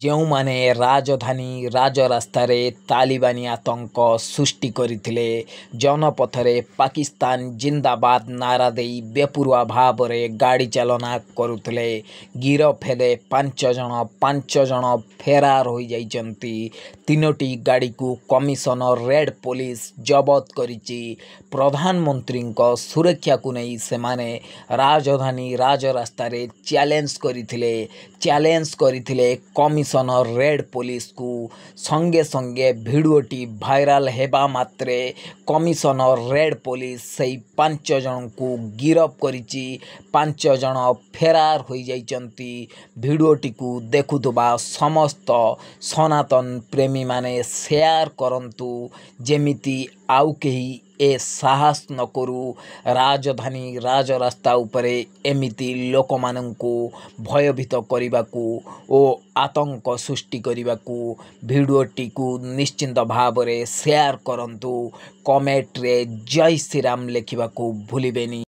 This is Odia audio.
ଯେଉଁମାନେ ରାଜଧାନୀ ରାଜରାସ୍ତାରେ ତାଲିବାନୀ ଆତଙ୍କ ସୃଷ୍ଟି କରିଥିଲେ, ଜନପଥରେ ପାକିସ୍ତାନ ଜିନ୍ଦାବାଦ ନାରା ଦେଇ ବେପରୁଆ ଭାବରେ ଗାଡ଼ି ଚାଳନା କରୁଥିଲେ, ଗିରଫ ହେଲେ 5 ଜଣ। 5 ଜଣ ଫେରାର ହୋଇଯାଇଛନ୍ତି। 3ଟି ଗାଡ଼ିକୁ କମିଶନର ରେଡ୍ ପୋଲିସ ଜବତ କରିଛି। ପ୍ରଧାନମନ୍ତ୍ରୀଙ୍କ ସୁରକ୍ଷାକୁ ନେଇ ସେମାନେ ରାଜଧାନୀ ରାଜରାସ୍ତାରେ ଚ୍ୟାଲେଞ୍ଜ କରିଥିଲେ କମିଶନର ରେଡ୍ ପୋଲିସକୁ। ସଙ୍ଗେ ସଙ୍ଗେ ଭିଡ଼ିଓଟି ଭାଇରାଲ ହେବା ମାତ୍ରେ କମିଶନର ରେଡ୍ ପୋଲିସ ସେହି 5 ଜଣଙ୍କୁ ଗିରଫ କରିଛି। 5 ଜଣ ଫେରାର ହୋଇଯାଇଛନ୍ତି। ଭିଡ଼ିଓଟିକୁ ଦେଖୁଥିବା ସମସ୍ତ ସନାତନ ପ୍ରେମୀମାନେ ସେୟାର କରନ୍ତୁ, ଯେମିତି ଆଉ କେହି ଏ ସାହସ ନ କରୁ ରାଜଧାନୀ ରାଜରାସ୍ତା ଉପରେ ଏମିତି ଲୋକମାନଙ୍କୁ ଭୟଭୀତ କରିବାକୁ ଓ ଆତଙ୍କ ସୃଷ୍ଟି କରିବାକୁ। ଭିଡ଼ିଓଟିକୁ ନିଶ୍ଚିନ୍ତ ଭାବରେ ସେୟାର କରନ୍ତୁ। କମେଣ୍ଟରେ ଜୟ ଶ୍ରୀରାମ ଲେଖିବାକୁ ଭୁଲିବେନି।